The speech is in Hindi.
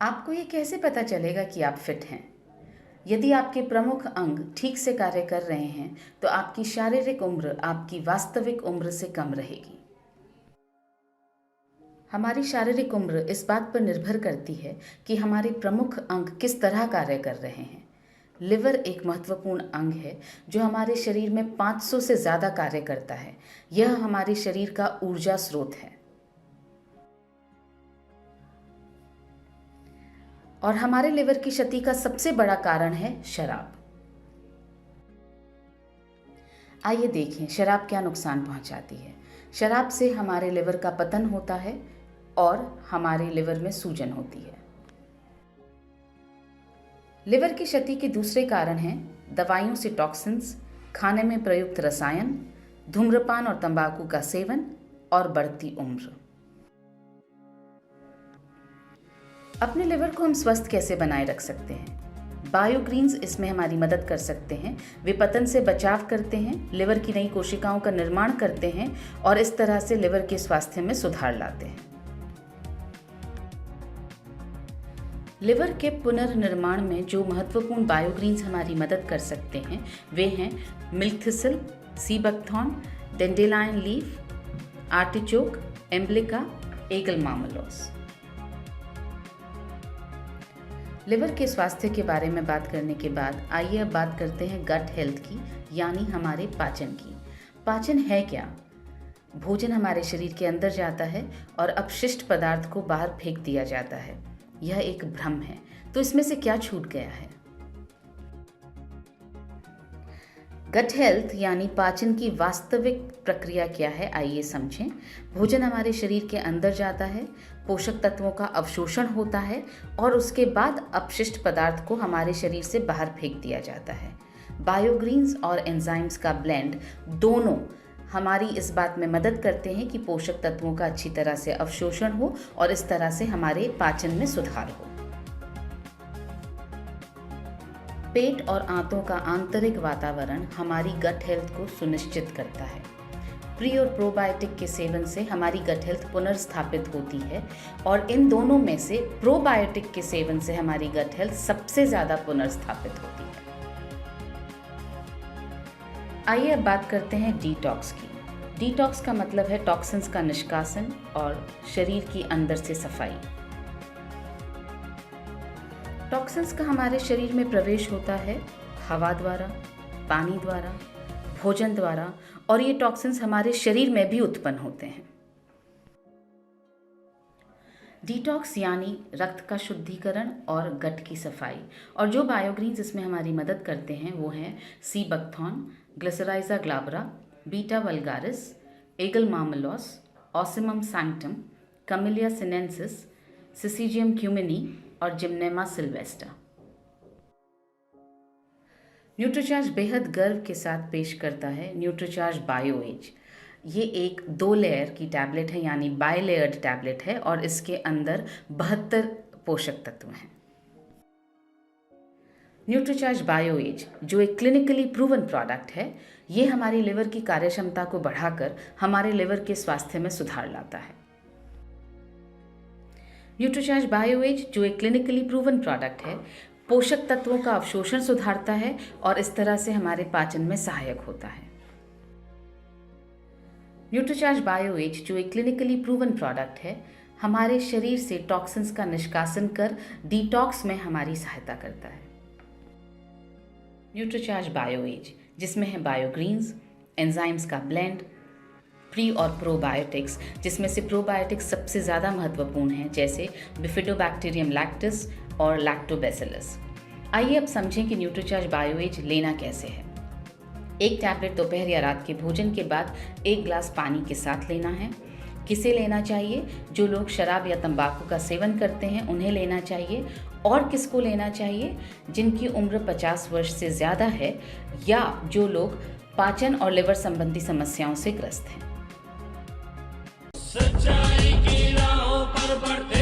आपको ये कैसे पता चलेगा कि आप फिट हैं? यदि आपके प्रमुख अंग ठीक से कार्य कर रहे हैं तो आपकी शारीरिक उम्र आपकी वास्तविक उम्र से कम रहेगी। हमारी शारीरिक उम्र इस बात पर निर्भर करती है कि हमारे प्रमुख अंग किस तरह कार्य कर रहे हैं। लिवर एक महत्वपूर्ण अंग है जो हमारे शरीर में 500 से ज़्यादा कार्य करता है। यह हमारे शरीर का ऊर्जा स्रोत है और हमारे लिवर की क्षति का सबसे बड़ा कारण है शराब। आइए देखें शराब क्या नुकसान पहुंचाती है। शराब से हमारे लिवर का पतन होता है और हमारे लिवर में सूजन होती है। लिवर की क्षति के दूसरे कारण हैं दवाइयों से टॉक्सिन्स, खाने में प्रयुक्त रसायन, धूम्रपान और तंबाकू का सेवन और बढ़ती उम्र। अपने लिवर को हम स्वस्थ कैसे बनाए रख सकते हैं? बायोग्रीन्स इसमें हमारी मदद कर सकते हैं। वे पतन से बचाव करते हैं, लिवर की नई कोशिकाओं का निर्माण करते हैं और इस तरह से लिवर के स्वास्थ्य में सुधार लाते हैं। लिवर के पुनर्निर्माण में जो महत्वपूर्ण बायोग्रीन्स हमारी मदद कर सकते हैं वे हैं milk thistle, sea buckthorn, dandelion leaf, artichoke, emblica, aegle marmelos. Liver के स्वास्थ्य के बारे में बात करने के बाद आइए अब बात करते हैं गट हेल्थ की, यानी हमारे पाचन की। पाचन है क्या? भोजन हमारे शरीर के अंदर जाता है और अपशिष्ट पदार्थ को बाहर फेंक दिया जाता है। यह एक भ्रम है। तो इसमें से क्या छूट गया है? गट हेल्थ यानी पाचन की वास्तविक प्रक्रिया क्या है, आइए समझें। भोजन हमारे शरीर के अंदर जाता है, पोषक तत्वों का अवशोषण होता है और उसके बाद अपशिष्ट पदार्थ को हमारे शरीर से बाहर फेंक दिया जाता है। बायोग्रीन्स और एंजाइम्स का ब्लेंड दोनों हमारी इस बात में मदद करते हैं कि पोषक तत्वों का अच्छी तरह से अवशोषण हो और इस तरह से हमारे पाचन में सुधार हो। पेट और आंतों का आंतरिक वातावरण हमारी गट हेल्थ को सुनिश्चित करता है। प्री और प्रोबायोटिक के सेवन से हमारी गट हेल्थ पुनर्स्थापित होती है और इन दोनों में से प्रोबायोटिक के सेवन से हमारी गट हेल्थ सबसे ज़्यादा पुनर्स्थापित होती है। आइए अब बात करते हैं डिटॉक्स की। डिटॉक्स का मतलब है टॉक्सिन्स का निष्कासन और शरीर की अंदर से सफाई। टॉक्सिन्स का हमारे शरीर में प्रवेश होता है हवा द्वारा, पानी द्वारा, भोजन द्वारा और ये टॉक्सिन्स हमारे शरीर में भी उत्पन्न होते हैं। डिटॉक्स यानी रक्त का शुद्धिकरण और गट की सफाई। और जो बायोग्रीन्स इसमें हमारी मदद करते हैं वो हैं sea buckthorn, glycyrrhiza glabra, beta vulgaris, aegle marmelos, ocimum sanctum, camellia sinensis, syzygium cumini और जिम्नेमा सिल्वेस्टा। न्यूट्रीचार्ज बेहद गर्व के साथ पेश करता है न्यूट्रीचार्ज बायो एज। ये एक 2 लेयर की टैबलेट है यानी बायलेयर्ड टैबलेट है और इसके अंदर 72 पोषक तत्व हैं। न्यूट्रीचार्ज बायो एज जो एक क्लिनिकली प्रूवन प्रोडक्ट है, ये हमारी लिवर की कार्यक्षमता को बढ़ाकर हमारे लिवर के स्वास्थ्य में सुधार लाता है। न्यूट्रीचार्ज बायो एज जो एक क्लिनिकली प्रूवन प्रोडक्ट है, पोषक तत्वों का अवशोषण सुधारता है और इस तरह से हमारे पाचन में सहायक होता है। न्यूट्रीचार्ज बायो एज जो एक क्लिनिकली प्रूवन प्रोडक्ट है, हमारे शरीर से टॉक्सिन्स का निष्कासन कर डिटॉक्स में हमारी सहायता करता है। न्यूट्रीचार्ज बायो एज जिसमें है बायोग्रीन्स, एंजाइम्स का ब्लेंड, प्री और प्रोबायोटिक्स जिसमें से प्रोबायोटिक्स सबसे ज़्यादा महत्वपूर्ण हैं जैसे बिफिडोबैक्टीरियम लैक्टिस और लैक्टोबैसिलस। आइए अब समझें कि न्यूट्रीचार्ज बायो एज लेना कैसे है। एक टैबलेट दोपहर या रात के भोजन के बाद 1 गिलास पानी के साथ लेना है। किसे लेना चाहिए? जो लोग शराब या तंबाकू का सेवन करते हैं उन्हें लेना चाहिए। और किसको लेना चाहिए? जिनकी उम्र 50 वर्ष से ज़्यादा है या जो लोग पाचन और लिवर संबंधी समस्याओं से ग्रस्त हैं। सच्चाई की राहों पर बढ़ते